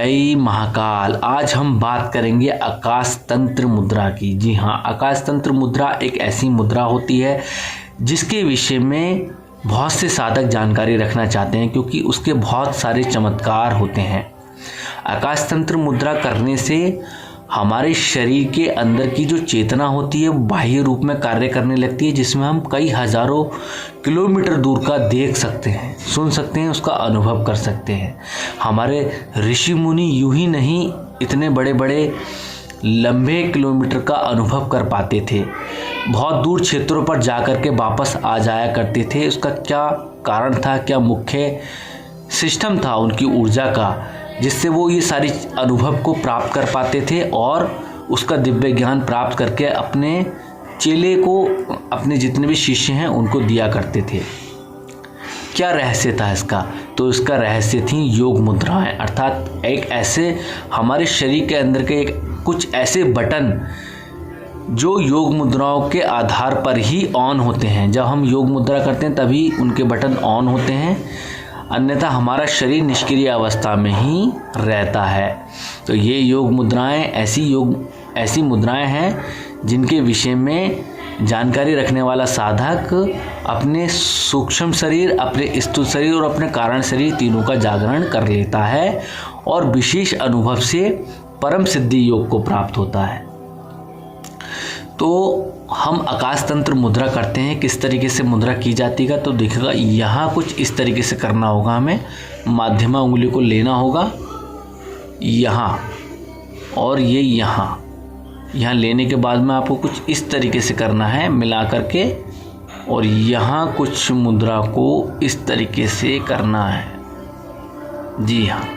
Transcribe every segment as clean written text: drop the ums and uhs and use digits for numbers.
जय महाकाल। आज हम बात करेंगे आकाश तंत्र मुद्रा की। जी हाँ, आकाश तंत्र मुद्रा एक ऐसी मुद्रा होती है जिसके विषय में बहुत से साधक जानकारी रखना चाहते हैं, क्योंकि उसके बहुत सारे चमत्कार होते हैं। आकाश तंत्र मुद्रा करने से हमारे शरीर के अंदर की जो चेतना होती है वो बाह्य रूप में कार्य करने लगती है, जिसमें हम कई हजारों किलोमीटर दूर का देख सकते हैं, सुन सकते हैं, उसका अनुभव कर सकते हैं। हमारे ऋषि मुनि यूं ही नहीं इतने बड़े बड़े लंबे किलोमीटर का अनुभव कर पाते थे, बहुत दूर क्षेत्रों पर जाकर के वापस आ जाया करते थे। उसका क्या कारण था, क्या मुख्य सिस्टम था उनकी ऊर्जा का, जिससे वो ये सारी अनुभव को प्राप्त कर पाते थे और उसका दिव्य ज्ञान प्राप्त करके अपने चेले को, अपने जितने भी शिष्य हैं उनको दिया करते थे। क्या रहस्य था इसका? तो इसका रहस्य थी योग मुद्राएं, अर्थात एक ऐसे हमारे शरीर के अंदर के कुछ ऐसे बटन जो योग मुद्राओं के आधार पर ही ऑन होते हैं। जब हम योग मुद्रा करते हैं तभी उनके बटन ऑन होते हैं, अन्यथा हमारा शरीर निष्क्रिय अवस्था में ही रहता है। तो ये योग मुद्राएं ऐसी मुद्राएं हैं जिनके विषय में जानकारी रखने वाला साधक अपने सूक्ष्म शरीर, अपने स्थूल शरीर और अपने कारण शरीर तीनों का जागरण कर लेता है और विशेष अनुभव से परम सिद्धि योग को प्राप्त होता है। तो हम आकाश तंत्र मुद्रा करते हैं, किस तरीके से मुद्रा की जाती है तो देखिएगा यहाँ कुछ इस तरीके से करना होगा। हमें माध्यमा उंगली को लेना होगा यहाँ, और ये यहाँ लेने के बाद में आपको कुछ इस तरीके से करना है मिला करके, और यहाँ कुछ मुद्रा को इस तरीके से करना है। जी हाँ,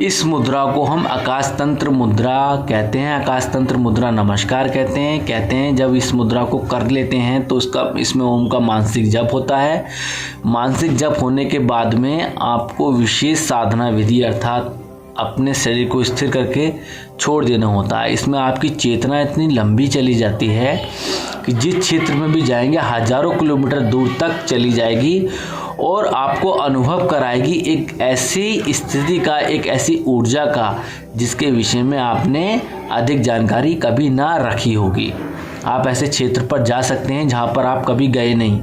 इस मुद्रा को हम आकाश तंत्र मुद्रा कहते हैं, आकाश तंत्र मुद्रा नमस्कार कहते हैं। जब इस मुद्रा को कर लेते हैं तो इसमें ओम का मानसिक जप होता है। मानसिक जप होने के बाद में आपको विशेष साधना विधि अर्थात अपने शरीर को स्थिर करके छोड़ देना होता है। इसमें आपकी चेतना इतनी लंबी चली जाती है कि जिस क्षेत्र में भी जाएंगे हजारों किलोमीटर दूर तक चली जाएगी और आपको अनुभव कराएगी एक ऐसी स्थिति का, एक ऐसी ऊर्जा का जिसके विषय में आपने अधिक जानकारी कभी ना रखी होगी। आप ऐसे क्षेत्र पर जा सकते हैं जहाँ पर आप कभी गए नहीं,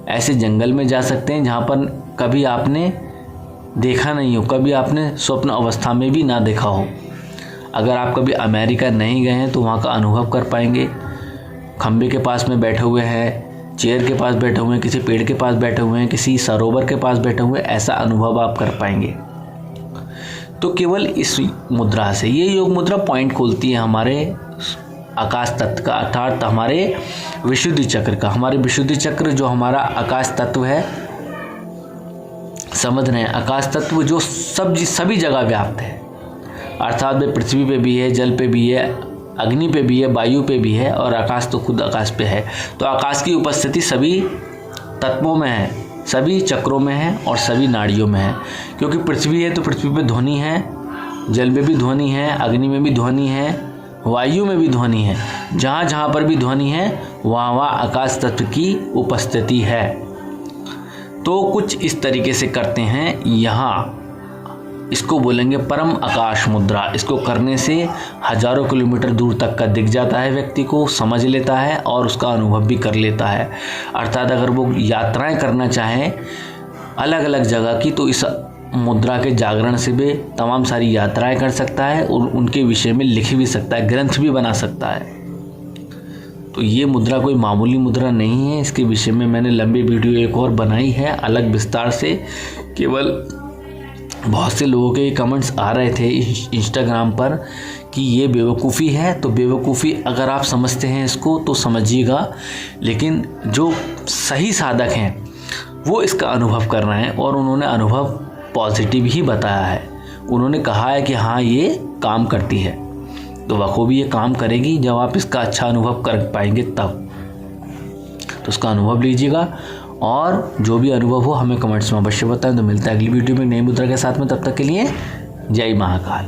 ऐसे जंगल में जा सकते हैं जहाँ पर कभी आपने देखा नहीं हो, कभी आपने स्वप्न अवस्था में भी ना देखा हो। अगर आप कभी अमेरिका नहीं गए हैं तो वहाँ का अनुभव कर पाएंगे। खंबे के पास में बैठे हुए हैं, चेयर के पास बैठे हुए हैं, किसी पेड़ के पास बैठे हुए हैं, किसी सरोवर के पास बैठे हुए हैं, ऐसा अनुभव आप कर पाएंगे। तो केवल इस मुद्रा से ये योग मुद्रा पॉइंट खोलती है हमारे आकाश तत्व का, अर्थात हमारे विशुद्धि चक्र का। हमारे विशुद्धि चक्र जो हमारा आकाश तत्व है, समझ रहे हैं, आकाश तत्व जो सभी जगह व्याप्त है, अर्थात वे पृथ्वी पे भी है, जल पे भी है, अग्नि पे भी है, वायु पे भी है, और आकाश तो खुद आकाश पे है। तो आकाश की उपस्थिति सभी तत्वों में है, सभी चक्रों में है और सभी नाड़ियों में है। क्योंकि पृथ्वी है तो पृथ्वी पे ध्वनि है, जल में भी ध्वनि है, अग्नि में भी ध्वनि है, वायु में भी ध्वनि है। जहाँ जहाँ पर भी ध्वनि है वहाँ वहाँ आकाश तत्व की उपस्थिति है। तो कुछ इस तरीके से करते हैं यहाँ, इसको बोलेंगे परम आकाश मुद्रा। इसको करने से हजारों किलोमीटर दूर तक का दिख जाता है, व्यक्ति को समझ लेता है और उसका अनुभव भी कर लेता है। अर्थात अगर वो यात्राएं करना चाहें अलग अलग जगह की तो इस मुद्रा के जागरण से भी तमाम सारी यात्राएं कर सकता है और उनके विषय में लिख भी सकता है, ग्रंथ भी बना सकता है। तो ये मुद्रा कोई मामूली मुद्रा नहीं है, इसके विषय में मैंने लंबी वीडियो एक और बनाई है अलग विस्तार से। केवल बहुत से लोगों के कमेंट्स आ रहे थे इंस्टाग्राम पर कि ये बेवकूफ़ी है, तो बेवकूफ़ी अगर आप समझते हैं इसको तो समझिएगा, लेकिन जो सही साधक हैं वो इसका अनुभव कर रहे हैं और उन्होंने अनुभव पॉजिटिव ही बताया है। उन्होंने कहा है कि हाँ ये काम करती है, तो बखूबी ये काम करेगी जब आप इसका अच्छा अनुभव कर पाएंगे तब। तो उसका अनुभव लीजिएगा और जो भी अनुभव हो हमें कमेंट्स में अवश्य बताएं। तो मिलता है अगली वीडियो में नई मुद्रा के साथ में, तब तक के लिए जय महाकाल।